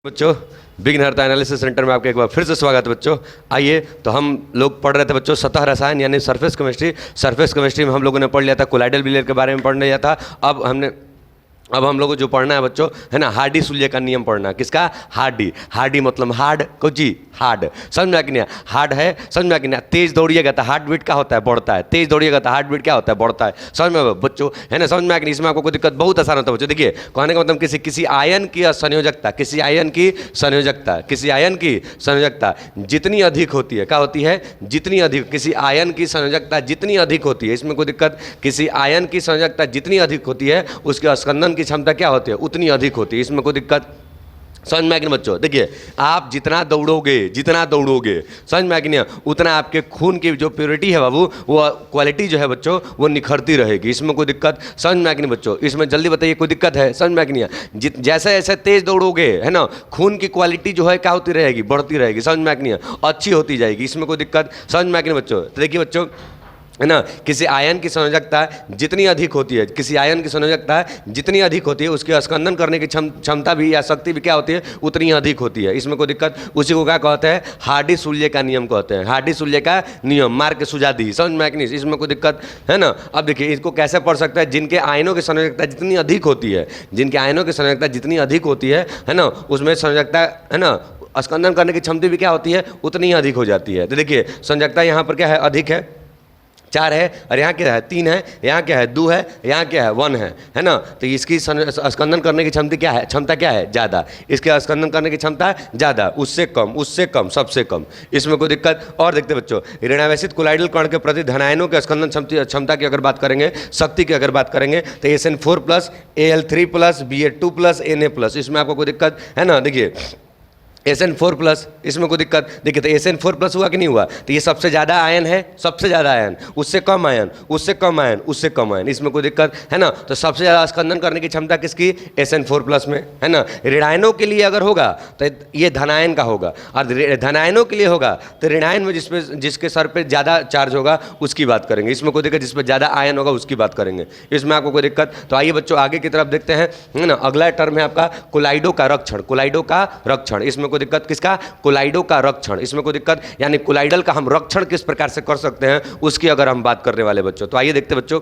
बच्चों बिग अर्थ analysis centre में आपका एक बार फिर से स्वागत है बच्चों। आइए तो हम लोग पढ़ रहे थे बच्चों सतह रसायन यानी सरफेस केमिस्ट्री में हम लोगों ने पढ़ लिया था, कोलाइडल बिलियर के बारे में पढ़ लिया था। अब हम लोगों को जो पढ़ना है बच्चों है ना, हार्डी-सूल्ये का नियम पढ़ना है। किसका? हार्डी मतलब हार्ड को जी हार्ड, समझ में आ कि नहीं? हार्ड है, समझ में आ कि नहीं? तेज दौड़िएगा तो हार्ट बीट क्या होता है? बढ़ता है। तेज दौड़िएगा तो हार्ट बीट क्या होता है? बढ़ता है। समझ में बच्चों है ना, समझ में आ कि नहीं? इसमें आपको कोई दिक्कत बहुत आसान होता है बच्चों। देखिए कहने का मतलब किसी आयन की संयोजकता जितनी अधिक होती है, क्या होती है? जितनी अधिक किसी आयन की संयोजकता जितनी अधिक होती है, इसमें कोई दिक्कत, किसी आयन की संयोजकता जितनी अधिक होती है उसके स्कंदन की क्षमता क्या होती है? उतनी अधिक होती है। इसमें कोई दिक्कत समझ में आ कि नहीं बच्चों? देखिए आप जितना दौड़ोगे समझ में आ कि नहीं, उतना आपके खून की जो प्योरिटी है बाबू, वो क्वालिटी जो है बच्चों वो निखरती रहेगी। इसमें कोई दिक्कत समझ में आ कि नहीं बच्चों? इसमें जल्दी बताइए कोई दिक्कत है? समझ में आ कि नहीं? जैसे जैसे तेज दौड़ोगे है ना, खून की क्वालिटी जो है क्या होती रहेगी? बढ़ती रहेगी। समझ में आ कि नहीं? अच्छी होती जाएगी। इसमें कोई दिक्कत समझ में आ कि नहीं बच्चों? तो देखिए बच्चों है ना, किसी आयन की संयोजकता जितनी अधिक होती है, जितनी अधिक होती है उसके स्कंदन करने की क्षमता भी या शक्ति भी क्या होती है? उतनी अधिक होती है। इसमें कोई दिक्कत, उसी को क्या कहते हैं? हार्डी-सूल्ये का नियम कहते हैं। हार्डी-सूल्ये का नियम मार के सुझा दी, समझ में आ कि नहीं? इसमें कोई दिक्कत है ना। अब देखिए इसको कैसे पढ़ सकता है? जिनके आयनों की संयोजकता जितनी अधिक होती है ना, उसमें संयोजकता है ना, स्कंदन करने की क्षमता भी क्या होती है? उतनी अधिक हो जाती है। तो देखिए संयोजकता यहाँ पर क्या है? अधिक है, 4 है, और यहाँ क्या है? 3 है, यहाँ क्या है? 2 है, यहाँ क्या है? 1 है ना। तो इसकी स्कंदन करने की क्षमता क्या है? ज़्यादा। इसके स्कंदन करने की क्षमता ज़्यादा, उससे कम, सबसे कम। इसमें कोई दिक्कत? और देखते बच्चों, ऋणावेशित कोलाइडल कण के प्रति धनायनों के स्कंदन क्षमता की अगर बात करेंगे, शक्ति की अगर बात करेंगे, तो SN4+, Al3+, Ba2+, Na+, इसमें आपको कोई दिक्कत है ना? देखिए SN4+, इसमें कोई दिक्कत? देखिए तो SN4+ हुआ कि नहीं हुआ? तो ये सबसे ज़्यादा आयन है, उससे कम आयन, इसमें कोई दिक्कत है ना। तो सबसे ज़्यादा स्कंदन करने की क्षमता किसकी? SN4+ में है ना। ऋणायनों के लिए अगर होगा तो ये धनायन का होगा, और धनायनों के लिए होगा तो ऋणायन में जिसके सर पे ज़्यादा चार्ज होगा उसकी बात करेंगे। इसमें कोई दिक्कत, जिस पर ज़्यादा आयन होगा उसकी बात करेंगे। इसमें आपको कोई दिक्कत? तो आइए बच्चों आगे की तरफ देखते हैं है ना। अगला टर्म है आपका कोलाइडो का रक्षण। इसमें दिक्कत किसका? कोलाइडो का रक्षण। इसमें कोई दिक्कत, यानी कोलाइडल का हम रक्षण किस प्रकार से कर सकते हैं उसकी अगर हम बात करने वाले बच्चों। तो आइए देखते बच्चों,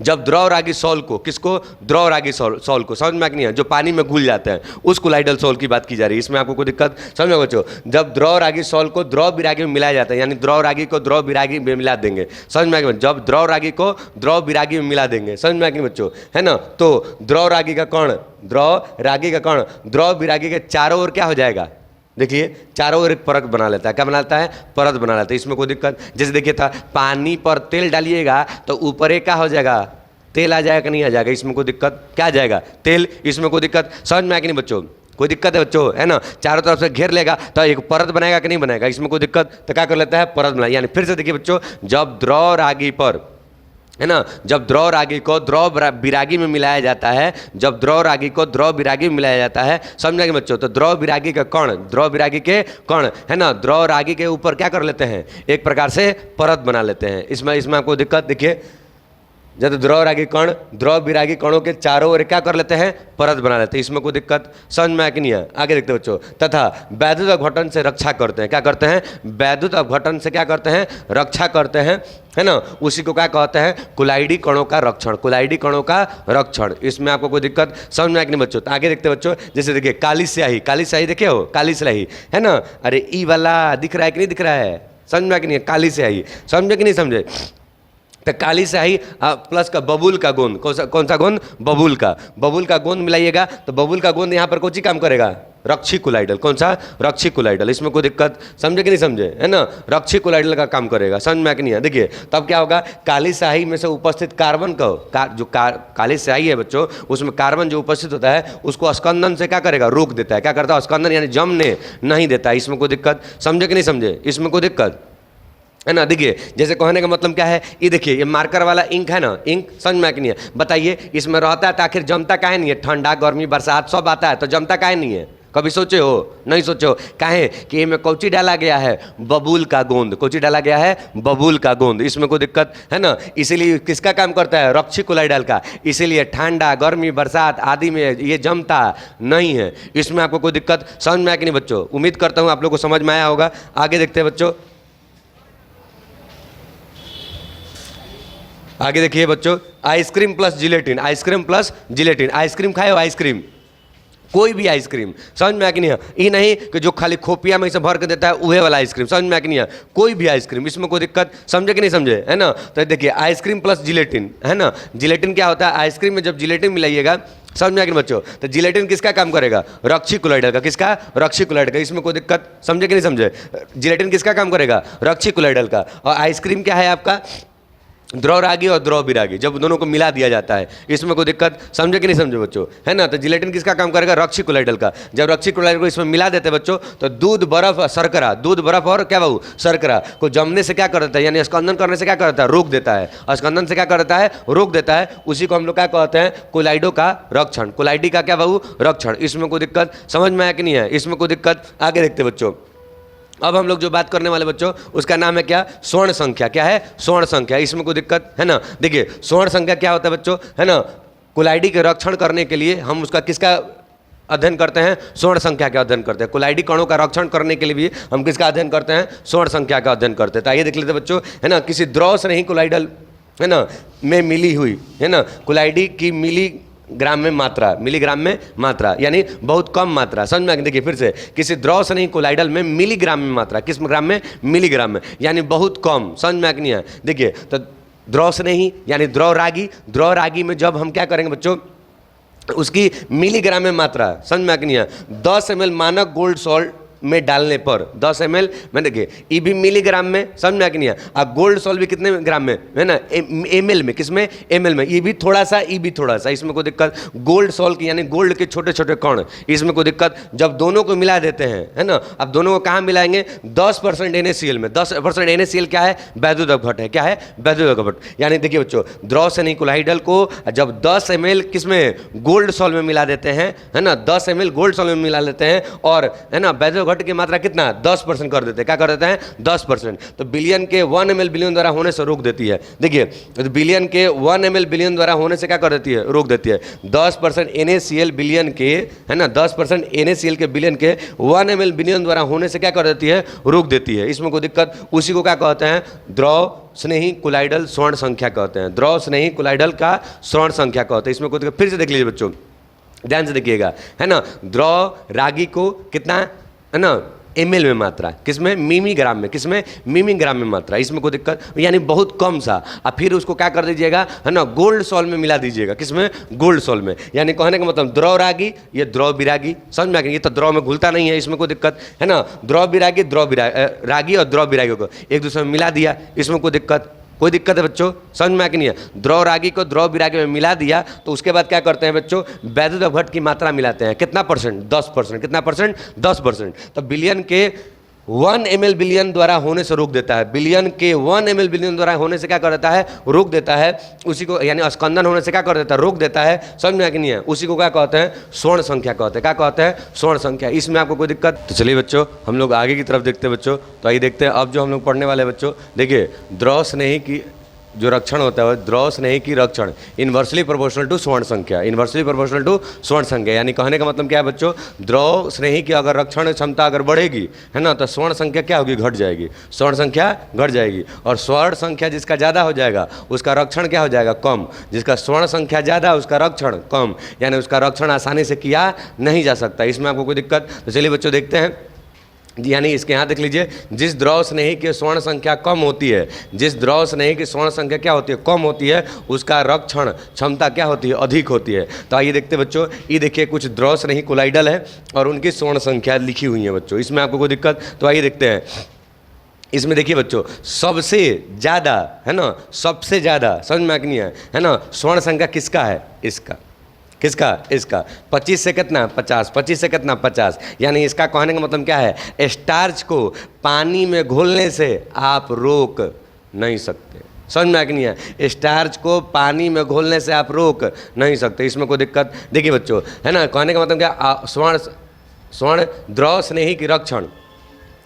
जब द्रवरागी सॉल्ट को, किसको? द्रवरागी सॉल्ट को, समझ में आ कि नहीं है? जो पानी में घुल जाते हैं उस कोलाइडल सॉल्ट की बात की जा रही है। इसमें आपको कोई दिक्कत? समझ में बच्चों, जब द्रवरागी सॉल्ट को द्रव विरागी में मिलाया जाता है, यानी द्रवरागी को द्रव विरागी में मिला देंगे। समझ में आ कि जब द्रवरागी को द्रव विरागी में मिला देंगे, समझ में आ कि नहीं बच्चों है ना, तो द्रवरागी का कण द्रव विरागी के चारों ओर क्या हो जाएगा? देखिए चारों ओर एक परत बना लेता है। क्या बनाता है? परत बना लेता है। इसमें कोई दिक्कत? जैसे देखिए था, पानी पर तेल डालिएगा तो ऊपर एक क्या हो जाएगा? तेल आ जाएगा कि नहीं आ जाएगा? इसमें कोई दिक्कत? क्या आ जाएगा? तेल। इसमें कोई दिक्कत? समझ में आया कि नहीं बच्चों? कोई दिक्कत है बच्चों है ना। चारों तरफ से घेर लेगा तो एक परत बनाएगा कि नहीं बनाएगा? इसमें कोई दिक्कत? तो क्या कर लेता है? परत बनाए। यानी फिर से देखिए बच्चों, जब द्रवरागी पर है ना, जब द्रवरागी को द्रव विरागी में मिलाया जाता है, समझ कि बच्चों, तो द्रव विरागी के कण है ना, द्रवरागी के ऊपर क्या कर लेते हैं? एक प्रकार से परत बना लेते हैं। इसमें आपको दिक्कत? देखिए जब द्रव विरागी कणों के चारों ओर क्या कर लेते हैं? परत बना लेते हैं। इसमें कोई दिक्कत? समझ में आया कि नहीं है? आगे देखते बच्चों, तथा वैद्युत अपघटन से रक्षा करते हैं। क्या करते हैं? वैद्युत अपघटन से क्या करते हैं? रक्षा करते हैं है ना। उसी को क्या कहते हैं? कोलाइडी कणों का रक्षण। इसमें आपको कोई दिक्कत? समझ में आया कि नहीं बच्चों? तो आगे देखते बच्चों, जैसे देखिए काली स्याही देखे हो? काली स्याही है ना, अरे ई वाला दिख रहा है कि नहीं दिख रहा है? समझ में आया कि नहीं? काली स्याही समझे कि नहीं समझे? तो काली स्याही प्लस का बबूल का गोंद, कौन सा गोंद? बबूल का गोंद मिलाइएगा तो बबूल का गोंद यहाँ पर कौन सी काम करेगा? रक्षी कोलाइडल। कौन सा? रक्षी कोलाइडल। इसमें कोई दिक्कत? समझे कि नहीं समझे है ना। रक्षी कोलाइडल का काम करेगा। समझ में आ कि नहीं है? देखिए तब क्या होगा? काली स्याही में से उपस्थित कार्बन को काली स्याही है बच्चों, उसमें कार्बन जो उपस्थित होता है उसको स्कंदन से क्या करेगा? रोक देता है। क्या करता है? स्कंदन यानी जमने नहीं देता। इसमें कोई दिक्कत? समझे कि नहीं समझे? इसमें कोई दिक्कत है ना। देखिए जैसे कहने का मतलब क्या है, ये देखिए ये मार्कर वाला इंक है ना, इंक समझ में नहीं है? बताइए इसमें रहता है तो आखिर जमता काहे नहीं है? ठंडा गर्मी बरसात सब आता है तो जमता काहे नहीं है? कभी सोचे हो? नहीं सोचे हो। काहे कि इसमें कौची डाला गया है? बबूल का गोंद। कौची डाला गया है? बबूल का गोंद। इसमें कोई दिक्कत है ना। इसीलिए किसका काम करता है? रक्षी कोलाइडल का। इसीलिए ठंडा, गर्मी, बरसात आदि में ये जमता नहीं है। इसमें आपको कोई दिक्कत समझ में आया कि नहीं बच्चों? उम्मीद करता हूँ आप लोग को समझ में आया होगा। आगे देखते हैं बच्चों, आगे देखिए बच्चों, ice cream plus gelatin. Ice cream plus gelatin. Ice cream खाए हो? आइसक्रीम, कोई भी आइसक्रीम, समझ में आ कि नहीं है? ये नहीं कि जो खाली खोपिया में से भर के देता है वह वाला आइसक्रीम, समझ में आ कि नहीं है? कोई भी आइसक्रीम, इसमें कोई दिक्कत, समझे कि नहीं समझे, है ना। तो देखिए आइसक्रीम प्लस जिलेटिन, है ना। जिलेटिन क्या होता है? आइसक्रीम में जब जिलेटिन मिलाइएगा, समझ में आ कि नहीं बच्चों? तो जिलेटिन किसका काम करेगा? रक्षी कोलाइडल का। किसका? रक्षी कोलाइडल का। इसमें कोई दिक्कत, समझे कि नहीं समझे? जिलेटिन किसका काम करेगा? रक्षी कोलाइडल का। और आइसक्रीम क्या है आपका? द्रवरागी और द्रवविरागी, जब दोनों को मिला दिया जाता है, इसमें कोई दिक्कत, समझे कि नहीं समझे बच्चों, है ना। तो जिलेटिन किसका काम करेगा? रक्षी कोलाइडल का। जब रक्षी कोलाइडल को इसमें मिला देते हैं बच्चों, तो दूध, बर्फ, शर्करा, दूध, बर्फ और क्या बाबू? शर्करा को जमने से क्या कर देता है, यानी स्कंदन करने से क्या करता है? रोक देता है। स्कंदन से क्या करता है? रोक देता है। उसी को हम लोग क्या कहते हैं? कोलाइडो का रक्षण। कोलाइडी का क्या बाबू? रक्षण। इसमें कोई दिक्कत समझ में आया कि नहीं है? इसमें कोई दिक्कत। आगे देखते बच्चों, अब हम लोग जो बात करने वाले बच्चों, उसका नाम है क्या? स्वर्ण संख्या। क्या है? स्वर्ण संख्या। इसमें कोई दिक्कत है ना। देखिए स्वर्ण संख्या क्या होता है बच्चों, है ना। कोलाइडी के रक्षण करने के लिए हम उसका किसका अध्ययन करते हैं? स्वर्ण संख्या का अध्ययन करते हैं। कोलाइडी कणों का रक्षण करने के लिए भी हम किसका अध्ययन करते हैं? स्वर्ण संख्या का अध्ययन करते हैं। तो आइए देख लेते बच्चों, है ना। किसी द्रव से नहीं कोलाइडल, है ना, में मिली हुई, है ना, कोलाइडी की मिलीग्राम में मात्रा, मिलीग्राम में मात्रा यानी बहुत कम मात्रा, समझ में। देखिए फिर से, किसी द्रव से नहीं कोलाइडल में मिलीग्राम में मात्रा, किस ग्राम में? मिलीग्राम में, यानी बहुत कम, समझ में नहीं है। देखिए तो द्रव से नहीं यानी द्रवरागी, द्रवरागी में जब हम क्या करेंगे बच्चों, उसकी मिलीग्राम में मात्रा, समझ में नहीं है। 10 ml मानक गोल्ड सॉल्ट में डालने पर 10 ml में, देखिए ये भी मिलीग्राम में, समझ में आ कि नहीं है। अब गोल्ड सॉल्ट भी कितने ग्राम में, है ना, ml में, किसमें? ml में। ये भी थोड़ा सा, ये भी थोड़ा सा, इसमें कोई दिक्कत। गोल्ड सॉल्ट की यानी गोल्ड के छोटे छोटे कण, इसमें कोई दिक्कत। जब दोनों को मिला देते हैं, है ना, अब दोनों को कहाँ मिलाएंगे? 10% NaCl में। 10% NaCl क्या है? वैद्युत अपघट है। क्या है? वैद्युत अपघट। यानी देखिए बच्चों, द्रव से नहीं कोलाइडल को जब 10 ml किसमें? गोल्ड सॉल्ट में मिला देते हैं, है ना, 10 ml गोल्ड सॉल्ट में मिला लेते हैं, और है ना वैद्युत घट की मात्रा कितना? 10% कर देते हैं। क्या कर देते हैं? 10%। तो बिलियन के 1 ml बिलियन द्वारा होने से रोक देती है। देखिए तो बिलियन के 1 ml बिलियन द्वारा होने से क्या कर देती है? रोक देती है। 10% NaCl बिलियन के, है ना, 10% NaCl के बिलियन के 1 ml बिलियन द्वारा होने से क्या कर देती है? रोक देती है। इसमें कोई दिक्कत। उसी को क्या कहते हैं? द्रव स्नेही कोलाइडल स्वर्ण संख्या कहते हैं। द्रव स्नेही कोलाइडल का स्वर्ण संख्या कहते हैं। इसमें कोई दिक्कत। फिर से देख लीजिए बच्चों, ध्यान से देखिएगा, है ना। द्रव रागी को कितना, है ना, ml में मात्रा, किसमें? मिलीग्राम में। किसमें? मिलीग्राम में मात्रा। इसमें कोई दिक्कत, यानी बहुत कम सा। अब फिर उसको क्या कर दीजिएगा, है ना, गोल्ड सॉल्ट में मिला दीजिएगा। किसमें? गोल्ड सॉल्ट में। यानी कहने का मतलब द्रव रागी, ये द्रव विरागी, समझ में आ गया। ये तो द्रव में घुलता नहीं है, इसमें कोई दिक्कत, है ना। द्रव विरागी, रागी और द्रव विरागी को एक दूसरे में मिला दिया, इसमें कोई दिक्कत, कोई दिक्कत है बच्चों? समझ में आ कि नहीं है? द्रव रागी को द्रव विरागी में मिला दिया, तो उसके बाद क्या करते हैं बच्चों? वैद्युत अपघट की मात्रा मिलाते हैं। कितना परसेंट? 10%। कितना परसेंट? 10%। तो बिलियन के 1 ml बिलियन द्वारा होने से रोक देता है। बिलियन के 1 ml बिलियन द्वारा होने से क्या कर देता है? रोक देता है। उसी को यानी स्कंदन होने से क्या कर देता है? रोक देता है। समझ में आ कि नहीं है? उसी को क्या कहते हैं? स्वर्ण संख्या कहते हैं। क्या कहते हैं? स्वर्ण संख्या। इसमें आपको कोई दिक्कत? तो चलिए बच्चों, हम लोग आगे की तरफ देखते हैं बच्चों। तो आइए देखते हैं अब जो हम लोग पढ़ने वाले बच्चों। देखिए द्रव स्नेही की जो रक्षण होता है, द्रव स्नेही की रक्षण इन्वर्सली प्रोपोर्शनल टू स्वर्ण संख्या। इन्वर्सली प्रोपोर्शनल टू स्वर्ण संख्या, यानी कहने का मतलब क्या है बच्चों? द्रव स्नेही की अगर रक्षण क्षमता अगर बढ़ेगी, है ना, तो स्वर्ण संख्या क्या होगी? घट जाएगी। स्वर्ण संख्या घट जाएगी। और स्वर्ण संख्या जिसका ज़्यादा हो जाएगा उसका रक्षण क्या हो जाएगा? कम। जिसका स्वर्ण संख्या ज़्यादा उसका रक्षण कम, यानी उसका रक्षण आसानी से किया नहीं जा सकता। इसमें आपको कोई दिक्कत? तो चलिए बच्चों देखते हैं, यानी इसके यहाँ देख लीजिए, जिस द्रव स्नेही की स्वर्ण संख्या कम होती है, जिस द्रव स्नेही की स्वर्ण संख्या क्या होती है? कम होती है, उसका रक्षण क्षमता क्या होती है? अधिक होती है। तो आइए देखते हैं बच्चों, ये देखिए कुछ द्रव स्नेही कोलाइडल है और उनकी स्वर्ण संख्या लिखी हुई है बच्चों। इसमें आपको कोई दिक्कत? तो आइए देखते हैं। इसमें देखिए बच्चों, सबसे ज़्यादा, है ना, सबसे ज़्यादा, समझ में आ कि नहीं है ना, स्वर्ण संख्या किसका है? इसका। किसका? इसका। 25 से कितना? 50। 25 से कितना? 50। यानी इसका कहने का मतलब क्या है? स्टार्च को पानी में घोलने से आप रोक नहीं सकते। समझ में आ कि नहीं है? स्टार्च को पानी में घोलने से आप रोक नहीं सकते। इसमें कोई दिक्कत? देखिए बच्चों, है ना, कहने का मतलब क्या? स्वर्ण स्वर्ण द्रव स्नेही की रक्षण,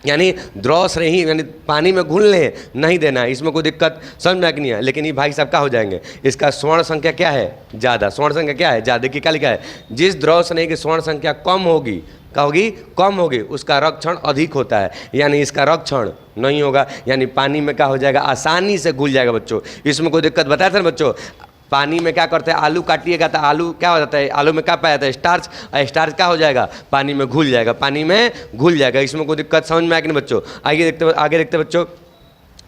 यानी द्रव स्नेही यानी पानी में घुलने नहीं देना है, इसमें कोई दिक्कत समझ में नहीं है। लेकिन ये भाई साहब क्या हो जाएंगे, इसका स्वर्ण संख्या क्या है ज़्यादा, स्वर्ण संख्या क्या है ज़्यादा। देखिए क्या लिखा है, जिस द्रव स्नेही की स्वर्ण संख्या कम होगी, क्या होगी, कम होगी, उसका रक्षण अधिक होता है, यानी इसका रक्षण नहीं होगा, यानी पानी में क्या हो जाएगा, आसानी से घुल जाएगा बच्चों। इसमें कोई दिक्कत बताया था ना बच्चों, पानी में क्या करते हैं, आलू काटिएगा तो आलू क्या हो जाता है, आलू में क्या पाया जाता है, स्टार्च, और स्टार्च क्या हो जाएगा, पानी में घुल जाएगा, पानी में घुल जाएगा। इसमें कोई दिक्कत समझ में आएगी नहीं बच्चों। आगे देखते बच्चों,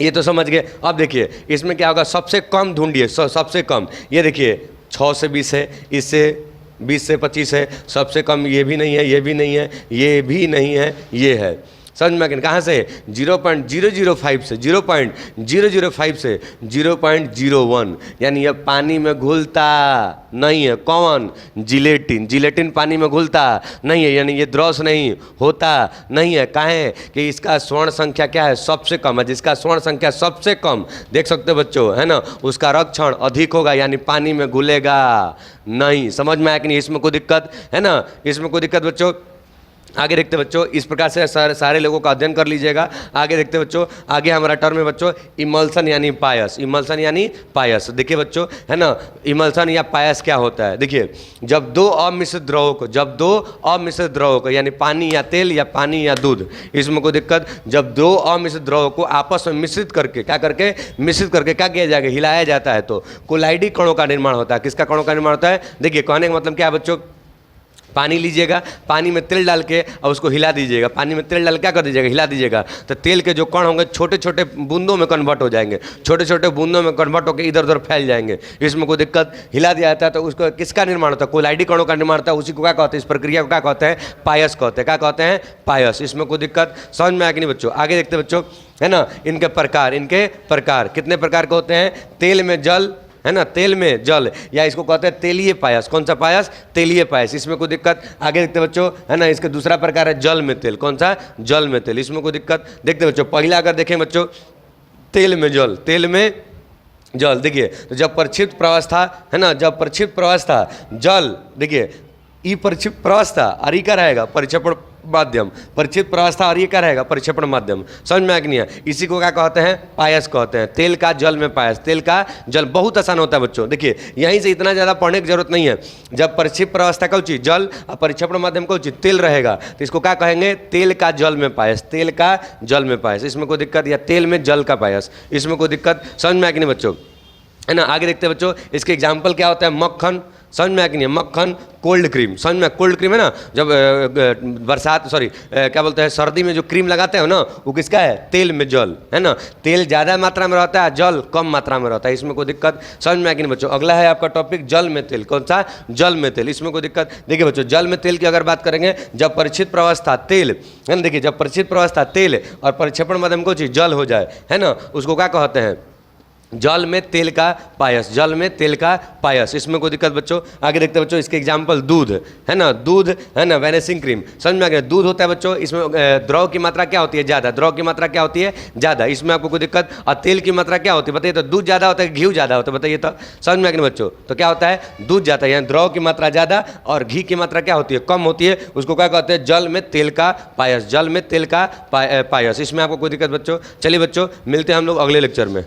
ये तो समझ गए। अब देखिए इसमें क्या होगा, सबसे कम ढूंढिए, सबसे कम, ये देखिए 6 से 20 है, इससे 20 से 25 है, सबसे कम ये भी नहीं है, ये भी नहीं है, ये भी नहीं है, ये है। समझ में आगे कहाँ से, 0.005 से 0.005 से 0.01, यानी ये पानी में घुलता नहीं है। कौन, जिलेटिन, जिलेटिन पानी में घुलता नहीं है, यानी ये द्रव नहीं होता नहीं है। काहे कि इसका स्वर्ण संख्या क्या है, सबसे कम है। जिसका स्वर्ण संख्या सबसे कम, देख सकते हो बच्चों, है ना, उसका रक्षण अधिक होगा, यानी पानी में घुलेगा नहीं। समझ में आया कि नहीं, इसमें कोई दिक्कत है ना, इसमें कोई दिक्कत बच्चों। आगे देखते बच्चों, इस प्रकार से सारे लोगों का अध्ययन कर लीजिएगा। आगे देखते बच्चों, आगे हमारा टर्म है बच्चों इमल्सन यानी पायस, इमल्सन यानी पायस। देखिए बच्चों, है ना, इमल्सन या पायस क्या होता है, देखिए जब दो अमिश्रित द्रवों को यानी पानी या तेल या पानी या दूध, इसमें कोई दिक्कत, जब दो अमिश्रित द्रवों को आपस में मिश्रित करके क्या किया जाएगा, हिलाया जाता है, तो कोलाइडी कणों का निर्माण होता है। किसका कणों का निर्माण होता है, देखिए कहने का मतलब क्या है बच्चों, पानी लीजिएगा, पानी में तेल डाल के और उसको हिला दीजिएगा, पानी में तेल डाल क्या कर दीजिएगा, हिला दीजिएगा, तो तेल के जो कण होंगे छोटे छोटे बूंदों में कन्वर्ट हो जाएंगे, छोटे छोटे बूंदों में कन्वर्ट होकर इधर उधर फैल जाएंगे। इसमें कोई दिक्कत, हिला दिया जाता है तो उसको किसका निर्माण होता है, कोलाइडी कणों का निर्माण होता है। उसी को क्या कहते हैं, इस प्रक्रिया को क्या कहते हैं, पायस कहते हैं। क्या कहते हैं, पायस। इसमें कोई दिक्कत समझ में आया कि नहीं बच्चों। आगे देखते बच्चों, है ना, इनके प्रकार कितने प्रकार के होते हैं, तेल में जल, है ना, तेल में जल, या इसको कहते हैं तेलीय पायस। कौन सा पायस, तेलीय पायस। इसमें कोई दिक्कत। आगे देखते बच्चों, है ना, इसका दूसरा प्रकार है जल में तेल। कौन सा, जल में तेल। इसमें कोई दिक्कत। देखते बच्चों, पहला अगर देखें बच्चों, तेल में जल, तेल में जल। देखिए तो जब प्रक्षिप्त प्रवस्था, है ना, जब प्रक्षिप्त प्रवस्था जल, देखिए ई प्रक्षिप्त प्रवस्था और ई का रहेगा परिक्षेपण माध्यम, प्रक्षिप्त प्रवस्था और ये क्या रहेगा, परिक्षेपण माध्यम। समझ में आ कि नहीं है। इसी को क्या कहते हैं, पायस कहते हैं। तेल का जल में पायस, तेल का जल, बहुत आसान होता है बच्चों। देखिए यहीं से इतना ज़्यादा पढ़ने की जरूरत नहीं है। जब प्रक्षिप्त प्रवस्था का चीज जल और परिक्षेपण माध्यम का चीज तेल रहेगा, तो इसको क्या कहेंगे, तेल का जल में पायस, तेल का जल में पायस। इसमें कोई दिक्कत, या तेल में जल का पायस, इसमें कोई दिक्कत। समझ में आ कि नहीं बच्चों, है ना। आगे देखते हैं बच्चों, इसके एग्जाम्पल क्या होता है, मक्खन, समझ में आ कि नहीं, मक्खन, कोल्ड क्रीम। समझ में, कोल्ड क्रीम है ना, जब बरसात क्या बोलते हैं, सर्दी में जो क्रीम लगाते हो ना, वो किसका है, तेल में जल, है ना। तेल ज़्यादा मात्रा में रहता है, जल कम मात्रा में रहता है। इसमें कोई दिक्कत। समझ में आ कि नहीं बच्चों। अगला है आपका टॉपिक जल में तेल। कौन सा, जल में तेल। इसमें कोई दिक्कत। देखिए बच्चों, जल में तेल की अगर बात करेंगे, जब परिचित प्रवस्था तेल, है ना, देखिए जब परिचित प्रवस्था तेल और परिक्षेपण माध्यम को चीज जल हो जाए, है ना, उसको क्या कहते हैं, जल में तेल का पायस, जल में तेल का पायस। इसमें कोई दिक्कत बच्चों। आगे देखते हैं बच्चों, इसके एग्जाम्पल दूध, है ना, दूध, है ना, वैनिशिंग क्रीम। समझ में आ गया, दूध होता है बच्चों, इसमें द्रव की मात्रा क्या होती है, ज़्यादा, द्रव की मात्रा क्या होती है, ज़्यादा। इसमें आपको कोई दिक्कत। और तेल की मात्रा क्या होती है बताइए, तो दूध ज़्यादा होता है, घी ज़्यादा होता है, बताइए तो। समझ में आ गया बच्चों, तो क्या होता है, दूध ज़्यादा, यानी द्रव की मात्रा ज़्यादा और घी की मात्रा क्या होती है, कम होती है। उसको क्या कहते हैं, जल में तेल का पायस, जल में तेल का पायस। इसमें आपको कोई दिक्कत बच्चों। चलिए बच्चों, मिलते हैं हम लोग अगले लेक्चर में।